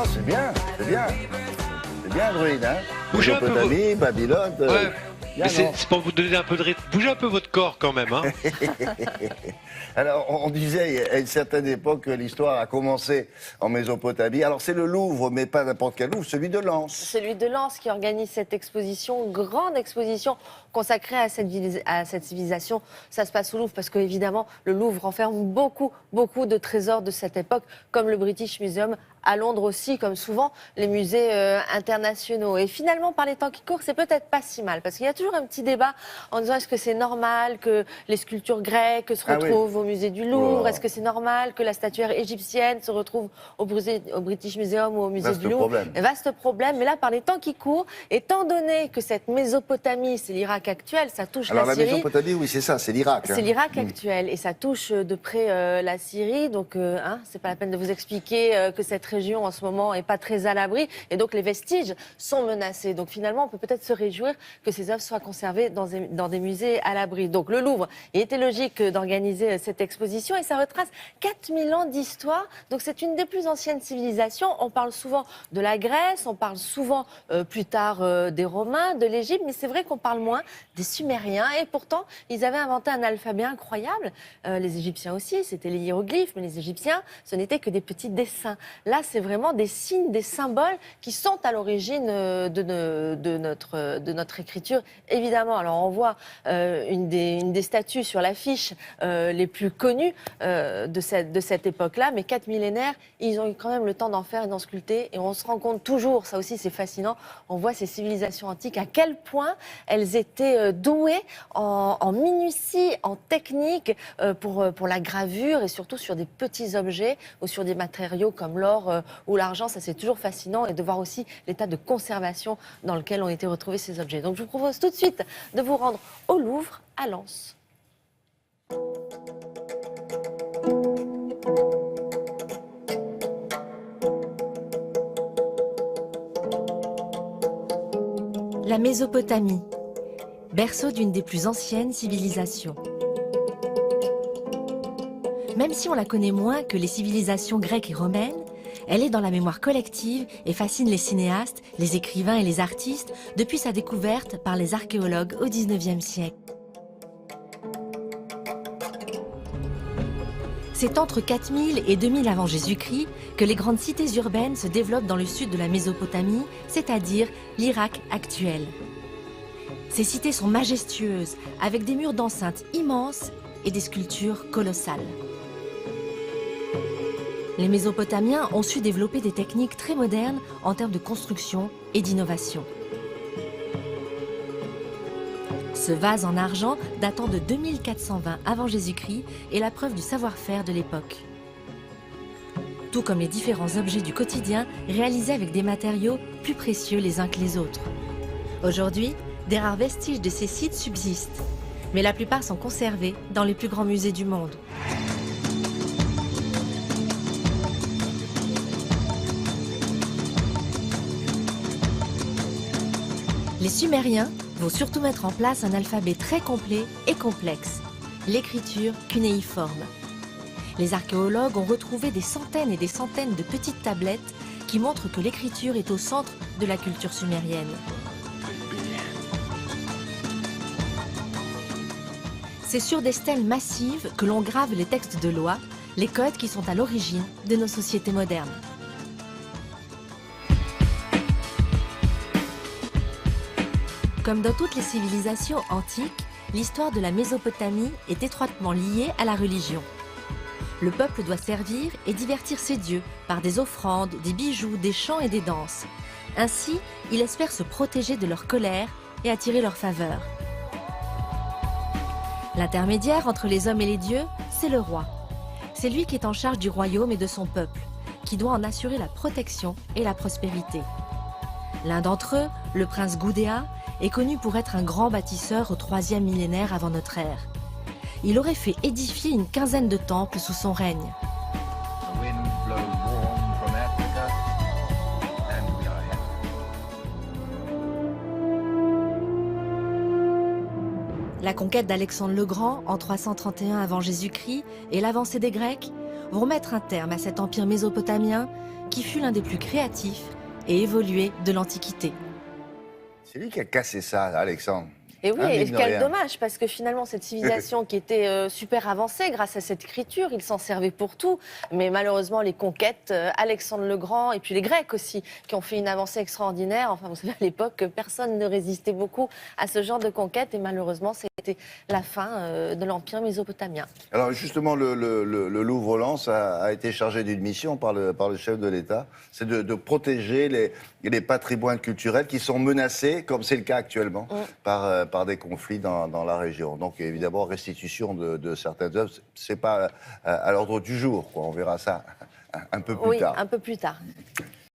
Non, c'est bien, c'est bien. C'est bien, druide, hein. Bougez un peu Mésopotamie, Babylone. Ouais. Bien, Mais non. c'est pour vous donner un peu de rythme. Bougez un peu votre corps quand même. Hein. Alors, on disait à une certaine époque que l'histoire a commencé en Mésopotamie. Alors, c'est le Louvre, mais pas n'importe quel Louvre, celui de Lens. Celui de Lens qui organise cette exposition, grande exposition consacrée à cette civilisation. Ça se passe au Louvre parce qu'évidemment, le Louvre renferme beaucoup de trésors de cette époque, comme le British Museum à Londres aussi, comme souvent les musées internationaux. Et finalement, par les temps qui courent, c'est peut-être pas si mal, parce qu'il y a toujours un petit débat en disant est-ce que c'est normal que les sculptures grecques se retrouvent au musée du Louvre, est-ce que c'est normal que la statuaire égyptienne se retrouve au British Museum ou au musée du Louvre. Vaste problème, mais là, par les temps qui courent, étant donné que cette Mésopotamie, c'est l'Irak actuel, ça touche la Syrie. Alors la Mésopotamie, oui, c'est ça, c'est l'Irak. C'est l'Irak actuel, et ça touche de près la Syrie, donc c'est pas la peine de vous expliquer que cette région en ce moment est pas très à l'abri, et donc les vestiges sont menacés. Donc finalement, on peut peut-être se réjouir que ces œuvres soient conservées dans des musées à l'abri. Donc le Louvre, il était logique d'organiser cette exposition, et ça retrace 4000 ans d'histoire. Donc c'est une des plus anciennes civilisations. On parle souvent de la Grèce, on parle souvent plus tard des Romains, de l'Égypte, mais c'est vrai qu'on parle moins des Sumériens, et pourtant ils avaient inventé un alphabet incroyable. Les Égyptiens aussi, c'était les hiéroglyphes, mais les Égyptiens, ce n'était que des petits dessins. Là, c'est vraiment des signes, des symboles qui sont à l'origine de notre écriture. Évidemment, alors on voit une des statues sur l'affiche les plus connues de cette époque-là, mais 4 millénaires, ils ont eu quand même le temps d'en faire et d'en sculpter, et on se rend compte toujours, ça aussi c'est fascinant, on voit ces civilisations antiques, à quel point elles étaient douées en minutie, en technique pour la gravure, et surtout sur des petits objets ou sur des matériaux comme l'or ou l'argent. Ça, c'est toujours fascinant, et de voir aussi l'état de conservation dans lequel ont été retrouvés ces objets. Donc je vous propose tout de suite de vous rendre au Louvre, à Lens. La Mésopotamie, berceau d'une des plus anciennes civilisations. Même si on la connaît moins que les civilisations grecques et romaines, elle est dans la mémoire collective et fascine les cinéastes, les écrivains et les artistes depuis sa découverte par les archéologues au XIXe siècle. C'est entre 4000 et 2000 avant Jésus-Christ que les grandes cités urbaines se développent dans le sud de la Mésopotamie, c'est-à-dire l'Irak actuel. Ces cités sont majestueuses, avec des murs d'enceinte immenses et des sculptures colossales. Les Mésopotamiens ont su développer des techniques très modernes en termes de construction et d'innovation. Ce vase en argent datant de 2420 avant Jésus-Christ est la preuve du savoir-faire de l'époque. Tout comme les différents objets du quotidien réalisés avec des matériaux plus précieux les uns que les autres. Aujourd'hui, des rares vestiges de ces sites subsistent, mais la plupart sont conservés dans les plus grands musées du monde. Les Sumériens vont surtout mettre en place un alphabet très complet et complexe, l'écriture cunéiforme. Les archéologues ont retrouvé des centaines et des centaines de petites tablettes qui montrent que l'écriture est au centre de la culture sumérienne. C'est sur des stèles massives que l'on grave les textes de loi, les codes qui sont à l'origine de nos sociétés modernes. Comme dans toutes les civilisations antiques, l'histoire de la Mésopotamie est étroitement liée à la religion. Le peuple doit servir et divertir ses dieux par des offrandes, des bijoux, des chants et des danses. Ainsi, il espère se protéger de leur colère et attirer leur faveur. L'intermédiaire entre les hommes et les dieux, c'est le roi. C'est lui qui est en charge du royaume et de son peuple, qui doit en assurer la protection et la prospérité. L'un d'entre eux, le prince Gudea, est connu pour être un grand bâtisseur au 3e millénaire avant notre ère. Il aurait fait édifier une quinzaine de temples sous son règne. La conquête d'Alexandre le Grand en 331 avant Jésus-Christ et l'avancée des Grecs vont mettre un terme à cet empire mésopotamien qui fut l'un des plus créatifs et évolués de l'Antiquité. C'est lui qui a cassé ça, Alexandre. Et oui, Hein, et mine de quel rien. dommage, parce que finalement, cette civilisation qui était super avancée grâce à cette écriture, il s'en servait pour tout. Mais malheureusement, les conquêtes, Alexandre le Grand, et puis les Grecs aussi, qui ont fait une avancée extraordinaire. Enfin, vous savez, à l'époque, personne ne résistait beaucoup à ce genre de conquêtes, et malheureusement, c'était la fin de l'Empire mésopotamien. Alors justement, le Louvre-Lens a été chargé d'une mission par le chef de l'État, c'est de protéger les patrimoines culturels qui sont menacés, comme c'est le cas actuellement, par des conflits dans la région. Donc évidemment, restitution de certaines œuvres, c'est pas à l'ordre du jour, quoi. On verra ça un peu plus tard. Oui, un peu plus tard.